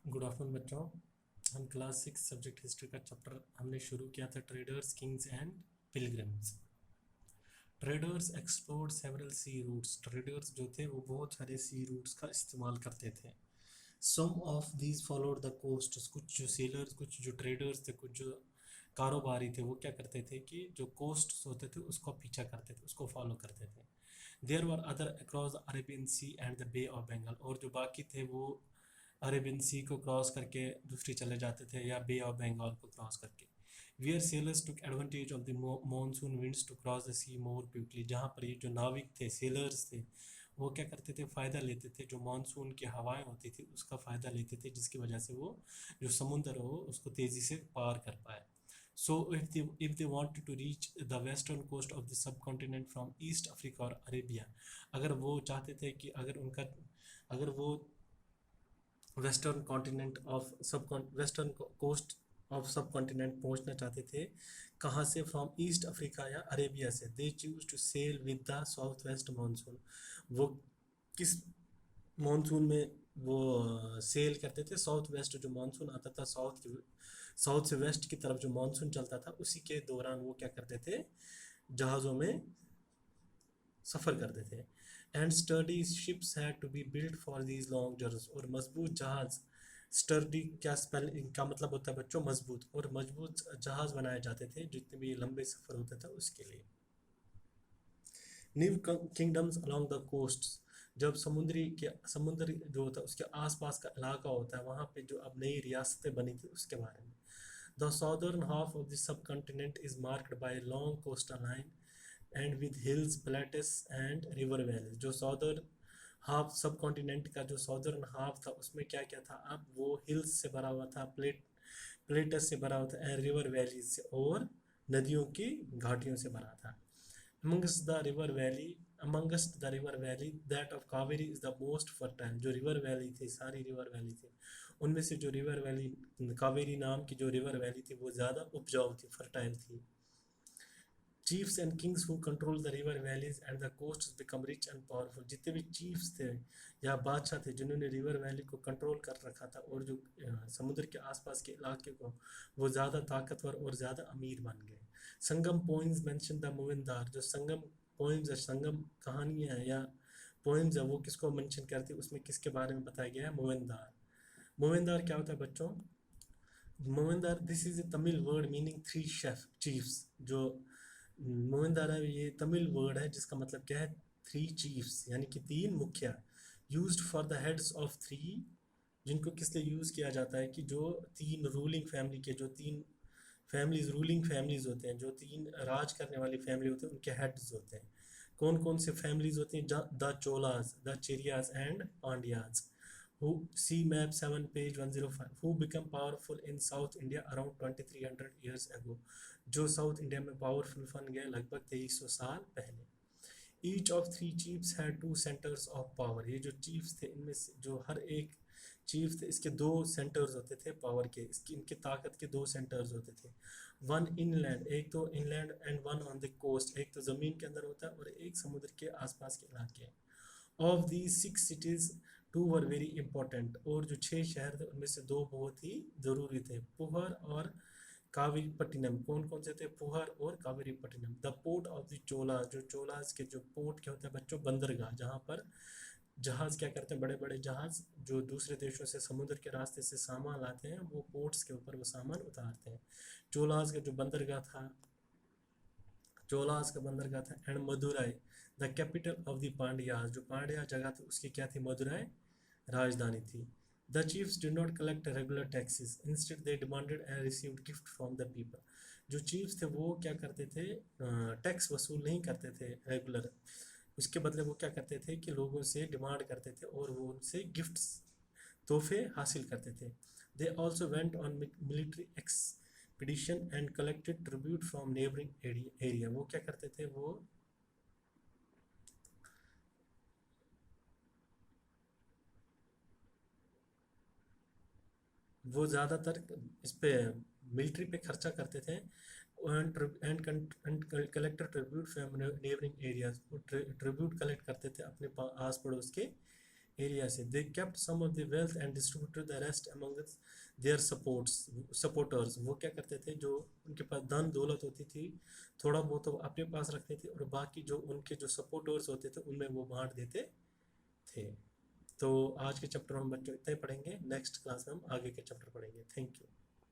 Good afternoon बच्चों। हम class 6 subject history का चैप्टर हमने शुरू किया था traders Kings and pilgrims. Traders explored several sea routes. Traders जो थे वो बहुत सारे सी रूट्स का इस्तेमाल करते थे। Some of these followed the coast. कुछ जो सेलर्स, कुछ जो ट्रेडर्स थे, कुछ जो कारोबारी थे, वो क्या करते थे कि जो कोस्ट होते थे उसको पीछा करते थे, उसको फॉलो करते थे। There were other across the Arabian sea and the bay of Bengal. और जो बाकी थे वो अरेबियन सी को क्रॉस करके दूसरी चले जाते थे या बे ऑफ बंगाल को क्रॉस करके। Where sailors took advantage of the monsoon winds to cross the sea more quickly. जहाँ पर ये जो नाविक थे, सेलर्स थे, वो क्या करते थे, फ़ायदा लेते थे, जो मानसून की हवाएं होती थी उसका फ़ायदा लेते थे, जिसकी वजह से वो जो समुद्र हो उसको तेज़ी से पार कर पाए। So if they wanted to reach the western coast of the subcontinent from east Africa और अरेबिया, अगर वो चाहते थे कि अगर वो western continent of sub western coast of subcontinent पहुंचना चाहते थे, कहाँ से, फ्रॉम ईस्ट अफ्रीका या अरेबिया से, they choose to sail with the south west monsoon. वो किस मानसून में वो सेल करते थे? साउथ वेस्ट जो मानसून आता था, साउथ से वेस्ट की तरफ जो मानसून चलता था, उसी के दौरान वो क्या करते थे, जहाज़ों में सफ़र करते थे। And sturdy ships had to be built for these long journeys. और मजबूत जहाज, स्टर्डी क्या स्पेल इनका मतलब होता है बच्चों, मजबूत, और मजबूत जहाज बनाए जाते थे जितने भी लंबे सफ़र होता था उसके लिए। New kingdoms along the coast. जब समुद्र जो होता है उसके आसपास का इलाका होता है, वहाँ पे जो अब नई रियासतें बनी थी उसके बारे में। The southern half of the सब continent is marked by long coastal line and with hills, plates and river valley. जो सॉदर्न हाफ, सब कॉन्टिनेंट का जो सॉदर्न हाफ था उसमें क्या क्या था, अब वो हिल्स से भरा हुआ था, प्लेटस से भरा हुआ था, एंड रिवर वैली से, और नदियों की घाटियों से भरा था। amongst the river valley amongst the river valley that of Kaveri is the most fertile। जो रिवर वैली थी, सारी रिवर वैली थी, उनमें से जो रिवर वैली, कावेरी नाम की जो रिवर वैली थी, वो ज़्यादा उपजाऊ थी, फर्टाइल थी। Chiefs and kings who control the river valleys and the coast become rich and powerful. जितने भी चीफ्स थे या बादशाह थे जिन्होंने रिवर वैली को कंट्रोल कर रखा था, और जो समुद्र के आसपास के इलाके को, वो ज़्यादा ताकतवर और ज़्यादा अमीर बन गए। संगम पोइम्स मेंशन द मोविंदार। जो संगम पोइम्स है, संगम कहानियाँ हैं या पोइम्स है, वो किसको मेंशन करती है, उसमें किसके बारे में बताया गया है? मोविंदार। मोविंदार क्या होता है बच्चों? Moovendar, this is a Tamil word meaning three chef chiefs. जो मोविंदार है, ये तमिल वर्ड है जिसका मतलब क्या है? थ्री चीफ्स, यानी कि तीन मुखिया। Used for the heads of three, जिनको किस लिए यूज़ किया जाता है कि जो तीन रूलिंग फैमिली के, जो तीन फैमिलीज, रूलिंग फैमिलीज होते हैं, जो तीन राज करने वाली फैमिली होते हैं, उनके हेड्स होते हैं। कौन कौन से फैमिलीज होती हैं? The Cholas, the Cheras and Pandyas. who see map 7 page 105, who become powerful in South India around 2300 years ago। जो साउथ इंडिया में पावरफुल बन गए लगभग 2300 साल पहले। Each of three chiefs had two centres of power. ये जो चीफ्स थे, इनमें से जो हर एक चीफ थे, इसके दो सेंटर्स होते थे पावर के, इसकी इनकी ताकत के दो सेंटर्स होते थे। वन इनलैंड, एक तो inland, and one on the coast, एक तो ज़मीन के अंदर होता है और एक समुद्र के आसपास के इलाके। Of the 6 cities 2 were very important. और जो 6 शहर थे उनमें से 2 बहुत ही ज़रूरी थे, पुहर और कावेरीपट्टिनम। कौन कौन से थे? पुहर और Kaveripattinam. The port of the चोला, जो चोलास के जो पोर्ट क्या होता है बच्चों? बंदरगाह, जहाँ पर जहाज़ क्या करते हैं, बड़े बड़े जहाज़ जो दूसरे देशों से समुद्र के रास्ते से सामान लाते हैं, वो पोर्ट्स के ऊपर वो सामान उतारते हैं। चोलास का जो बंदरगाह था, चोलास का बंदरगाह था। And Madurai, the capital of the Pandyas. जो पांड्या जगह थी उसकी क्या थी? मदुराई राजधानी थी। The chiefs did not collect regular taxes, instead they demanded and received gift from the people. जो चीफ्स थे वो क्या करते थे? टैक्स वसूल नहीं करते थे रेगुलर, उसके बदले वो क्या करते थे कि लोगों से डिमांड करते थे और वो उनसे गिफ्ट्स, तोहफे हासिल करते थे। They also went on military expedition and collected tribute from neighbouring area. वो क्या करते थे? वो ज़्यादातर इस पे मिलिट्री पे खर्चा करते थे। And collector tribute from neighbouring areas. वो ट्रिब्यूट कलेक्ट करते थे अपने आस पड़ोस के एरिया से। They kept some of the wealth and distributed the rest among their supporters. वो क्या करते थे, जो उनके पास धन दौलत होती थी थोड़ा बहुत तो अपने पास रखते थे, और बाकी जो उनके जो सपोर्टर्स होते थे उनमें वो बांट देते थे। तो आज के चैप्टर हम बच्चों इतना ही पढ़ेंगे, नेक्स्ट क्लास में हम आगे के चैप्टर पढ़ेंगे। Thank you.